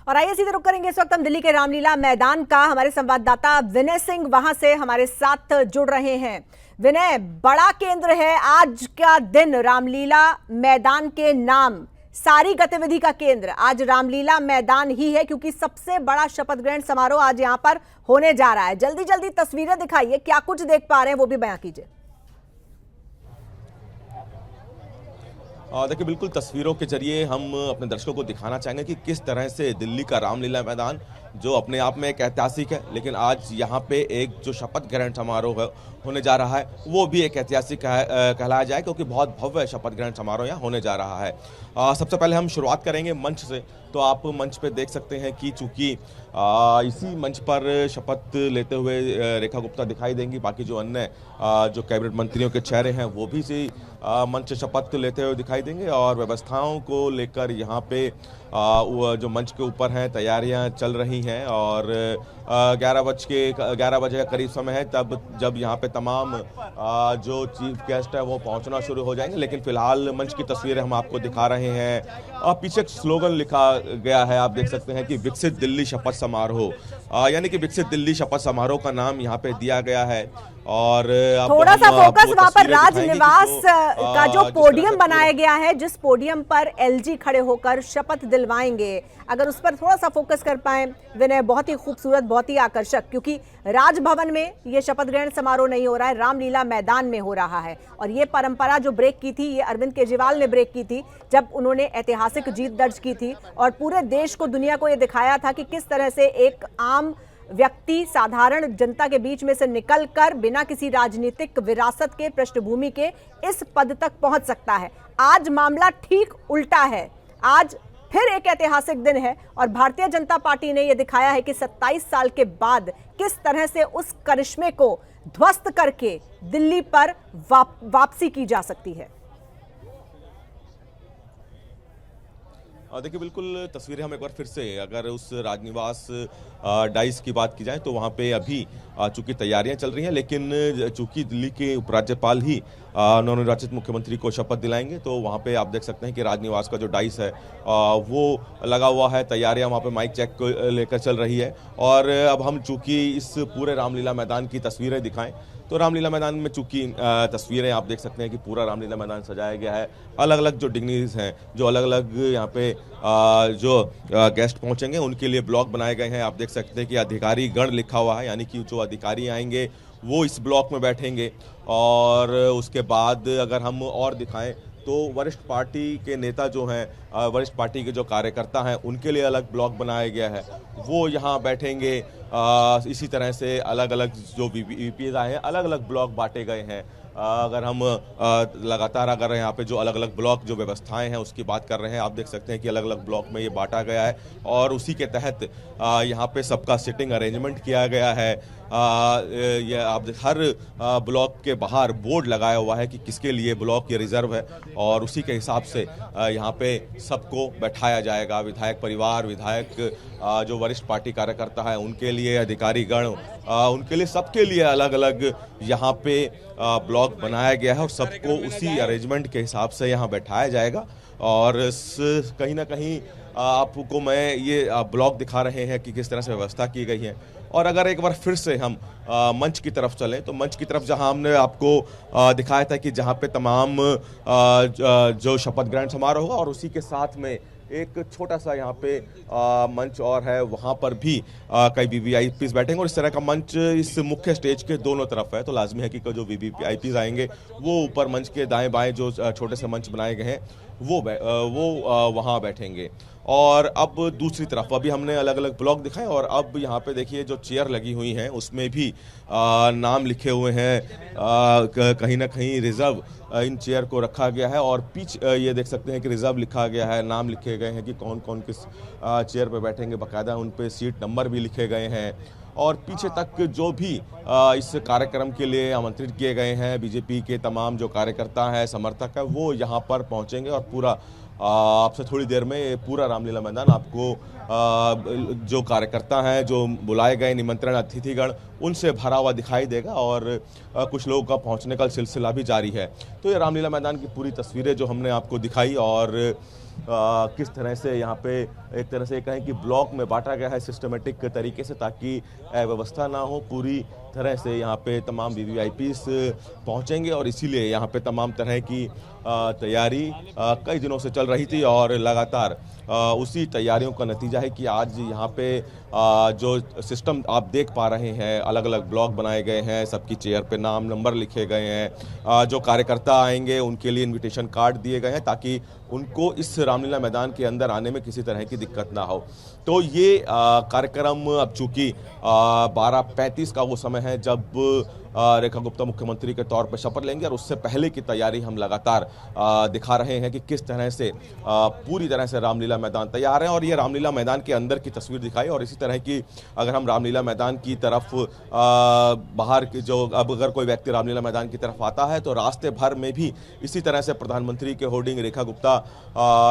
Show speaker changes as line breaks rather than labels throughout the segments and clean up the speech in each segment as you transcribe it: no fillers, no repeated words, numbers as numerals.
और आइए सीधे रुक करेंगे इस वक्त हम दिल्ली के रामलीला मैदान का। हमारे संवाददाता विनय सिंह वहां से हमारे साथ जुड़ रहे हैं। विनय, बड़ा केंद्र है आज का दिन, रामलीला मैदान के नाम, सारी गतिविधि का केंद्र आज रामलीला मैदान ही है, क्योंकि सबसे बड़ा शपथ ग्रहण समारोह आज यहां पर होने जा रहा है। जल्दी जल्दी तस्वीरें दिखाइए, क्या कुछ देख पा रहे हैं वो भी बयां कीजिए।
देखिए, बिल्कुल तस्वीरों के जरिए हम अपने दर्शकों को दिखाना चाहेंगे कि किस तरह से दिल्ली का रामलीला मैदान, जो अपने आप में एक ऐतिहासिक है, लेकिन आज यहाँ पे एक जो शपथ ग्रहण समारोह होने जा रहा है वो भी एक ऐतिहासिक कहलाया जाए, क्योंकि बहुत भव्य शपथ ग्रहण समारोह यहाँ होने जा रहा है। सबसे पहले हम शुरुआत करेंगे मंच से। तो आप मंच पे देख सकते हैं कि चूंकि इसी मंच पर शपथ लेते हुए रेखा गुप्ता दिखाई देंगी, बाकी जो अन्य जो कैबिनेट मंत्रियों के चेहरे हैं वो भी इसी मंच शपथ लेते हुए दिखाई देंगे। और व्यवस्थाओं को लेकर यहाँ पे जो मंच के ऊपर हैं तैयारियां चल रही हैं, और 11 बजे का करीब समय है तब जब यहाँ पे तमाम जो चीफ गेस्ट है वो पहुंचना शुरू हो जाएंगे। लेकिन फिलहाल मंच की तस्वीरें हम आपको दिखा रहे हैं। पीछे स्लोगन लिखा गया है, आप देख सकते हैं कि विकसित दिल्ली शपथ समारोह, यानी कि विकसित दिल्ली शपथ समारोह का नाम यहाँ पे दिया गया है। और
थोड़ा सा फोकस वहां पर राजनिवास का जो पोडियम बनाया गया है, जिस पोडियम पर एलजी खड़े होकर शपथ दिलवाएंगे, अगर उस पर थोड़ा सा फोकस कर पाए विनय, बहुत ही खूबसूरत, बहुत ही आकर्षक, क्योंकि राजभवन में ये शपथ ग्रहण समारोह नहीं हो रहा है, रामलीला मैदान में हो रहा है। और ये परंपरा जो ब्रेक की थी, ये अरविंद केजरीवाल ने ब्रेक की थी जब उन्होंने ऐतिहासिक जीत दर्ज की थी और पूरे देश को, दुनिया को ये दिखाया था कि किस तरह से एक आम व्यक्ति साधारण जनता के बीच में से निकलकर बिना किसी राजनीतिक विरासत के, पृष्ठभूमि के इस पद तक पहुंच सकता है। आज मामला ठीक उल्टा है। आज फिर एक ऐतिहासिक दिन है और भारतीय जनता पार्टी ने यह दिखाया है कि 27 साल के बाद किस तरह से उस करिश्मे को ध्वस्त करके दिल्ली पर वापसी की जा सकती है।
देखिए, बिल्कुल तस्वीरें हम एक बार फिर से, अगर उस राजनिवास डाइस की बात की जाए तो वहाँ पे अभी चूंकि तैयारियां चल रही हैं, लेकिन चूंकि दिल्ली के उपराज्यपाल ही नवनिर्वाचित मुख्यमंत्री को शपथ दिलाएंगे, तो वहाँ पे आप देख सकते हैं कि राजनिवास का जो डाइस है वो लगा हुआ है। तैयारियां वहाँ पे माइक चेक को लेकर चल रही है। और अब हम चूंकि इस पूरे रामलीला मैदान की तस्वीरें दिखाएं, तो रामलीला मैदान में चूंकि तस्वीरें आप देख सकते हैं कि पूरा रामलीला मैदान सजाया गया है। अलग अलग जो डिग्निटीज हैं, जो अलग अलग यहाँ पे जो गेस्ट पहुंचेंगे उनके लिए ब्लॉक बनाए गए हैं। आप देख सकते हैं कि अधिकारी गण लिखा हुआ है, यानी कि जो अधिकारी आएंगे वो इस ब्लॉक में बैठेंगे। और उसके बाद अगर हम और दिखाएं तो वरिष्ठ पार्टी के नेता जो हैं, वरिष्ठ पार्टी के जो कार्यकर्ता हैं, उनके लिए अलग ब्लॉक बनाया गया है, वो यहाँ बैठेंगे। इसी तरह से अलग अलग जो वीपीज आए हैं, अलग अलग ब्लॉक बांटे गए हैं। अगर हम लगातार अगर यहाँ पे जो अलग अलग ब्लॉक जो व्यवस्थाएं हैं उसकी बात कर रहे हैं, आप देख सकते हैं कि अलग अलग ब्लॉक में ये बांटा गया है और उसी के तहत यहाँ पे सबका सिटिंग अरेंजमेंट किया गया है। ये आप हर ब्लॉक के बाहर बोर्ड लगाया हुआ है कि किसके लिए ब्लॉक ये रिजर्व है, और उसी के हिसाब से यहाँ पे सबको बैठाया जाएगा। विधायक परिवार, विधायक जो वरिष्ठ पार्टी कार्यकर्ता है उनके लिए, अधिकारी गण उनके लिए, सबके लिए अलग अलग यहाँ पे ब्लॉक बनाया गया है और सबको उसी अरेंजमेंट के हिसाब से यहाँ बैठाया जाएगा। और कहीं ना कहीं आपको मैं ये ब्लॉक दिखा रहे हैं कि किस तरह से व्यवस्था की गई है। और अगर एक बार फिर से हम मंच की तरफ चलें, तो मंच की तरफ जहां हमने आपको दिखाया था कि जहां पे तमाम जो शपथ ग्रहण समारोह होगा, और उसी के साथ में एक छोटा सा यहाँ पे मंच और है, वहाँ पर भी कई वीवीआईपीज बैठेंगे। और इस तरह का मंच इस मुख्य स्टेज के दोनों तरफ है, तो लाजमी है कि जो वीवीआईपीज आएंगे वो ऊपर मंच के दाएं बाएं जो छोटे से मंच बनाए गए हैं वो वहाँ बैठेंगे। और अब दूसरी तरफ अभी हमने अलग अलग ब्लॉक दिखाए, और अब यहाँ पे देखिए जो चेयर लगी हुई हैं उसमें भी नाम लिखे हुए हैं। कहीं ना कहीं रिजर्व इन चेयर को रखा गया है, और पीछे ये देख सकते हैं कि रिजर्व लिखा गया है, नाम लिखे गए हैं कि कौन कौन किस चेयर पे बैठेंगे, बाकायदा उन पे सीट नंबर भी लिखे गए हैं। और पीछे तक जो भी इस कार्यक्रम के लिए आमंत्रित किए गए हैं बीजेपी के तमाम जो कार्यकर्ता हैं, समर्थक हैं, वो यहाँ पर पहुँचेंगे और पूरा आपसे थोड़ी देर में ये पूरा रामलीला मैदान आपको जो कार्यकर्ता हैं, जो बुलाए गए निमंत्रण अतिथिगण, उनसे भरा हुआ दिखाई देगा और कुछ लोगों का पहुंचने का सिलसिला भी जारी है। तो ये रामलीला मैदान की पूरी तस्वीरें जो हमने आपको दिखाई और किस तरह से यहाँ पे एक तरह से कहें कि ब्लॉक में बांटा गया है सिस्टमेटिक तरीके से, ताकि व्यवस्था ना हो। पूरी तरह से यहाँ पे तमाम वीवीआईपीस पहुँचेंगे और इसीलिए यहाँ पे तमाम तरह की तैयारी कई दिनों से चल रही थी और लगातार उसी तैयारियों का नतीजा है कि आज यहाँ पे जो सिस्टम आप देख पा रहे हैं, अलग अलग ब्लॉक बनाए गए हैं, सबकी चेयर पे नाम नंबर लिखे गए हैं, जो कार्यकर्ता आएंगे उनके लिए इनविटेशन कार्ड दिए गए हैं ताकि उनको इस रामलीला मैदान के अंदर आने में किसी तरह की दिक्कत ना हो। तो ये कार्यक्रम अब चूंकि 12:35 का वो समय है जब रेखा गुप्ता मुख्यमंत्री के तौर पर शपथ लेंगे और उससे पहले की तैयारी हम लगातार दिखा रहे हैं कि किस तरह से पूरी तरह से रामलीला मैदान तैयार है। और ये रामलीला मैदान के अंदर की तस्वीर दिखाई और इसी तरह की अगर हम रामलीला मैदान की तरफ बाहर की जो अब अगर कोई व्यक्ति रामलीला मैदान की तरफ आता है तो रास्ते भर में भी इसी तरह से प्रधानमंत्री के होर्डिंग, रेखा गुप्ता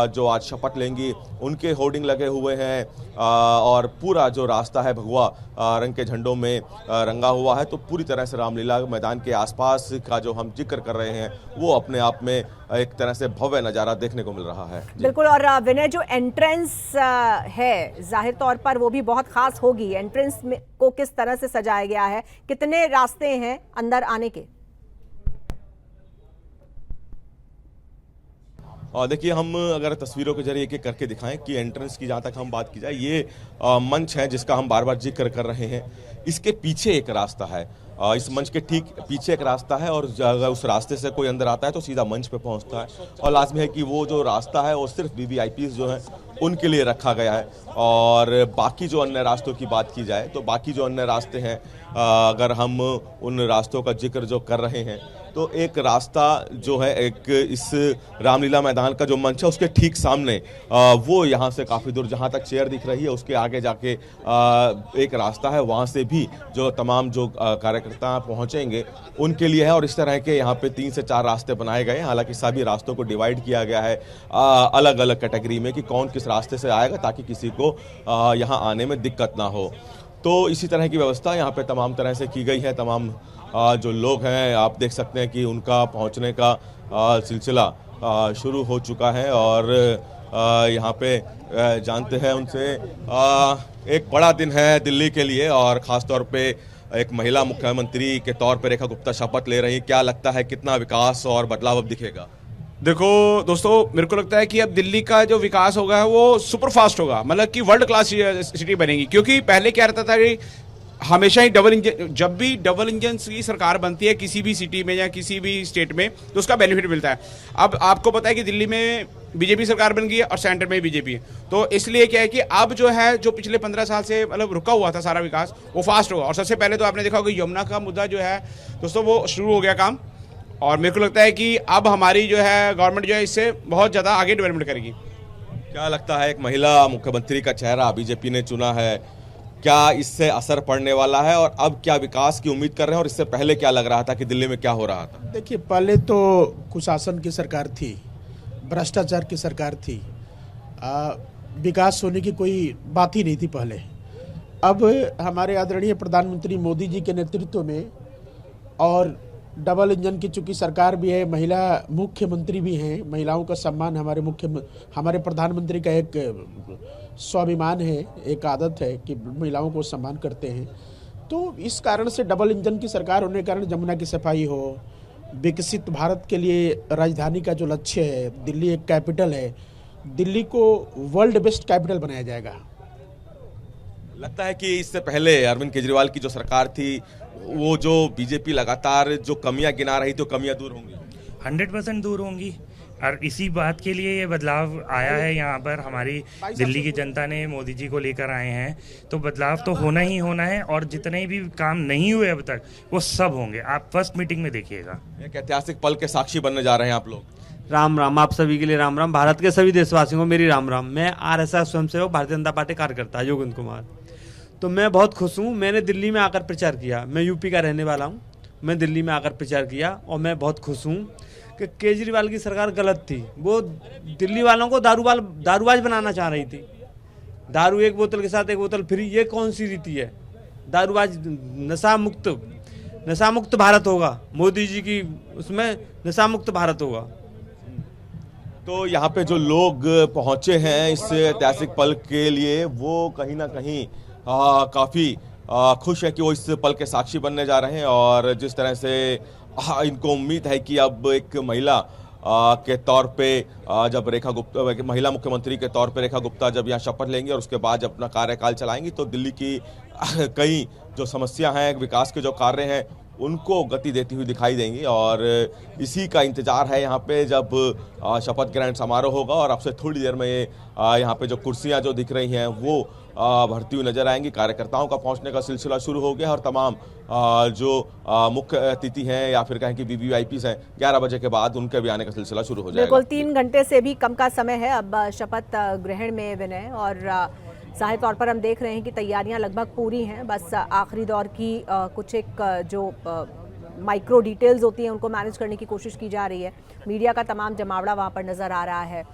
जो आज शपथ लेंगी उनके होर्डिंग लगे हुए हैं और पूरा जो रास्ता है भगवा रंग के झंडों में रंगा हुआ है। तो पूरी तरह से रामलीला मैदान के आसपास का जो हम जिक्र कर रहे हैं वो अपने आप में एक तरह से भव्य नज़ारा देखने को मिल रहा है।
बिल्कुल। और विनय, जो एंट्रेंस है जाहिर तौर पर वो भी बहुत खास होगी। एंट्रेंस में को किस तरह से सजाया गया है, कितने रास्ते हैं अंदर आने के?
और देखिए, हम अगर तस्वीरों के जरिए एक एक करके दिखाएं कि एंट्रेंस की जहाँ तक हम बात की जाए, ये मंच है जिसका हम बार बार जिक्र कर रहे हैं। इसके पीछे एक रास्ता है, इस मंच के ठीक पीछे एक रास्ता है और अगर उस रास्ते से कोई अंदर आता है तो सीधा मंच पे पहुंचता है। और लाजमी है कि वो जो रास्ता है वो सिर्फ वीवीआईपीस जो है उनके लिए रखा गया है। और बाकी जो अन्य रास्तों की बात की जाए तो बाकी जो अन्य रास्ते हैं, अगर हम उन रास्तों का जिक्र जो कर रहे हैं तो एक रास्ता जो है एक इस रामलीला मैदान का जो मंच है उसके ठीक सामने वो यहाँ से काफ़ी दूर जहाँ तक चेयर दिख रही है उसके आगे जाके एक रास्ता है, वहाँ से भी जो तमाम जो कार्यकर्ता पहुँचेंगे उनके लिए है। और इस तरह के यहाँ पे 3 से 4 रास्ते बनाए गए हैं। हालांकि सभी रास्तों को डिवाइड किया गया है अलग अलग कैटेगरी में कि कौन किस रास्ते से आएगा ताकि किसी को यहाँ आने में दिक्कत ना हो। तो इसी तरह की व्यवस्था यहाँ पे तमाम तरह से की गई है। तमाम जो लोग हैं आप देख सकते हैं कि उनका पहुंचने का सिलसिला शुरू हो चुका है और यहाँ पे जानते हैं उनसे एक बड़ा दिन है दिल्ली के लिए और ख़ास तौर पे एक महिला मुख्यमंत्री के तौर पे रेखा गुप्ता शपथ ले रही। क्या लगता है कितना विकास और बदलाव अब दिखेगा?
देखो दोस्तों, मेरे को लगता है कि अब दिल्ली का जो विकास होगा वो सुपर फास्ट होगा, मतलब कि वर्ल्ड क्लास सिटी बनेगी। क्योंकि पहले क्या रहता था कि हमेशा ही डबल इंजन, जब भी डबल इंजन की सरकार बनती है किसी भी सिटी में या किसी भी स्टेट में तो उसका बेनिफिट मिलता है। अब आपको पता है कि दिल्ली में बीजेपी सरकार बन गई है और सेंटर में बीजेपी है, तो इसलिए क्या है कि अब जो है जो पिछले 15 साल से मतलब रुका हुआ था सारा विकास वो फास्ट होगा। और सबसे पहले तो आपने देखा होगा यमुना का मुद्दा जो है दोस्तों वो शुरू हो गया काम, और मेरे को लगता है कि अब हमारी जो है गवर्नमेंट जो है इससे बहुत ज़्यादा आगे डेवलपमेंट करेगी।
क्या लगता है, एक महिला मुख्यमंत्री का चेहरा बीजेपी ने चुना है, क्या इससे असर पड़ने वाला है और अब क्या विकास की उम्मीद कर रहे हैं और इससे पहले क्या लग रहा था कि दिल्ली में क्या हो रहा था?
देखिए, पहले तो कुशासन की सरकार थी, भ्रष्टाचार की सरकार थी, विकास होने की कोई बात ही नहीं थी पहले। अब हमारे आदरणीय प्रधानमंत्री मोदी जी के नेतृत्व में और डबल इंजन की चूंकि सरकार भी है, महिला मुख्यमंत्री भी हैं, महिलाओं का सम्मान हमारे प्रधानमंत्री का एक स्वाभिमान है, एक आदत है कि महिलाओं को सम्मान करते हैं। तो इस कारण से डबल इंजन की सरकार होने के कारण जमुना की सफाई हो, विकसित भारत के लिए राजधानी का जो लक्ष्य है, दिल्ली एक कैपिटल है, दिल्ली को वर्ल्ड बेस्ट कैपिटल बनाया जाएगा।
लगता है कि इससे पहले अरविंद केजरीवाल की जो सरकार थी वो जो बीजेपी लगातार जो कमियां गिना रही थी, कमियां दूर होंगी?
100% दूर होंगी और इसी बात के लिए ये बदलाव आया है। यहाँ पर हमारी दिल्ली की जनता ने मोदी जी को लेकर आए हैं, तो बदलाव तो होना ही होना है और जितने भी काम नहीं हुए अब तक वो सब होंगे। आप फर्स्ट मीटिंग में देखिएगा।
एक ऐतिहासिक पल के साक्षी बनने जा रहे हैं आप लोग।
राम राम, आप सभी के लिए राम राम, भारत के सभी देशवासियों को मेरी राम राम। मैं आरएसएस स्वयंसेवक भारतीय जनता पार्टी कार्यकर्ता योगेंद्र कुमार। तो मैं बहुत खुश हूँ, मैंने दिल्ली में आकर प्रचार किया। मैं यूपी का रहने वाला हूँ, मैं दिल्ली में आकर प्रचार किया और मैं बहुत खुश हूँ कि केजरीवाल की सरकार गलत थी। वो दिल्ली वालों को दारूबाज बनाना चाह रही थी। दारू एक बोतल के साथ एक बोतल फ्री, ये कौन सी रीति है? दारूबाज नशा मुक्त भारत होगा, मोदी जी की उसमें नशा मुक्त भारत होगा।
तो यहाँ पे जो लोग पहुंचे हैं इस ऐतिहासिक पल के लिए, वो कहीं ना कहीं काफी खुश है कि वो इस पल के साक्षी बनने जा रहे हैं। और जिस तरह से इनको उम्मीद है कि अब एक महिला के तौर पे जब रेखा गुप्ता, महिला मुख्यमंत्री के तौर पे रेखा गुप्ता जब यहाँ शपथ लेंगी और उसके बाद जब अपना कार्यकाल चलाएंगी, तो दिल्ली की कई जो समस्या हैं, विकास के जो कार्य हैं, उनको गति देती हुई दिखाई देंगी। और इसी का इंतजार है यहाँ पे जब शपथ ग्रहण समारोह होगा। और अब से थोड़ी देर में यहाँ पे जो कुर्सियाँ जो दिख रही हैं वो भरती हुई नजर आएंगी। कार्यकर्ताओं का पहुंचने का सिलसिला शुरू हो गया और तमाम जो मुख्य अतिथि हैं या फिर कहें कि वीवीआईपीस हैं, 11 बजे के बाद उनके भी आने का सिलसिला शुरू हो जाएगा।
बिल्कुल 3 घंटे से भी कम का समय है अब शपथ ग्रहण में विनय, और जाहिर तौर पर हम देख रहे हैं कि तैयारियां लगभग पूरी हैं। बस आखिरी दौर की कुछ एक जो माइक्रो डिटेल्स होती हैं उनको मैनेज करने की कोशिश की जा रही है। मीडिया का तमाम जमावड़ा वहाँ पर नज़र आ रहा है।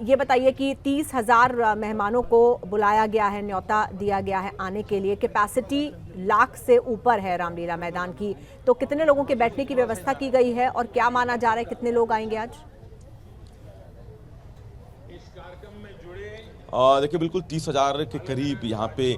ये बताइए कि 30,000 मेहमानों को बुलाया गया है, न्योता दिया गया है आने के लिए। कैपेसिटी लाख से ऊपर है रामलीला मैदान की, तो कितने लोगों के बैठने की व्यवस्था की गई है और क्या माना जा रहा है कितने लोग आएंगे आज?
देखिए बिल्कुल 30,000 के करीब यहाँ पे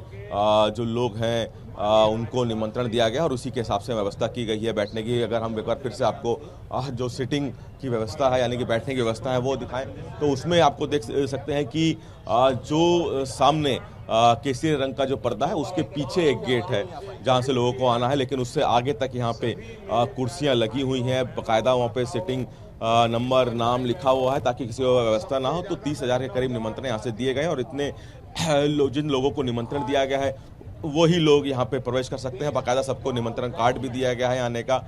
जो लोग हैं उनको निमंत्रण दिया गया और उसी के हिसाब से व्यवस्था की गई है बैठने की। अगर हम एक बार फिर से आपको जो सिटिंग की व्यवस्था है यानी कि बैठने की व्यवस्था है वो दिखाएं, तो उसमें आपको देख सकते हैं कि जो सामने केसरी रंग का जो पर्दा है उसके पीछे एक गेट है जहाँ से लोगों को आना है, लेकिन उससे आगे तक यहाँ पे कुर्सियाँ लगी हुई हैं, बाकायदा वहाँ पे सिटिंग नंबर नाम लिखा हुआ है ताकि किसी को व्यवस्था ना हो। तो 30,000 के करीब निमंत्रण यहाँ से दिए गए और इतने जिन लोगों को निमंत्रण दिया गया है वही लोग यहाँ पे प्रवेश कर सकते हैं। बाकायदा सबको निमंत्रण कार्ड भी दिया गया है आने का,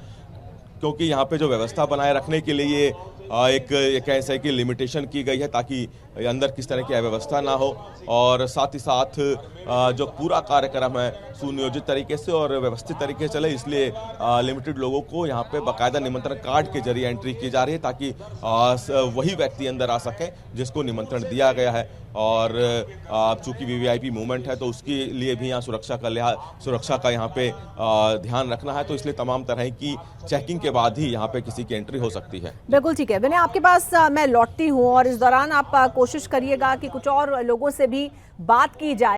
क्योंकि यहाँ पे जो व्यवस्था बनाए रखने के लिए एक ऐसे की लिमिटेशन की गई है ताकि अंदर किस तरह की अव्यवस्था ना हो। और साथ ही साथ जो पूरा कार्यक्रम है सुनियोजित तरीके से और व्यवस्थित तरीके से चले, इसलिए लिमिटेड लोगों को यहाँ पे बाकायदा निमंत्रण कार्ड के जरिए एंट्री की जा रही है ताकि वही व्यक्ति अंदर आ सके जिसको निमंत्रण दिया गया है। और चूंकि वीवीआईपी मूवमेंट है तो उसके लिए भी यहाँ सुरक्षा का यहाँ पे ध्यान रखना है, तो इसलिए तमाम तरह की चेकिंग के बाद ही यहाँ पे किसी की एंट्री हो सकती है।
बिल्कुल ठीक है विनय, आपके पास मैं लौटती हूँ और इस दौरान आप कोशिश करिएगा कि कुछ और लोगों से भी बात की जाए।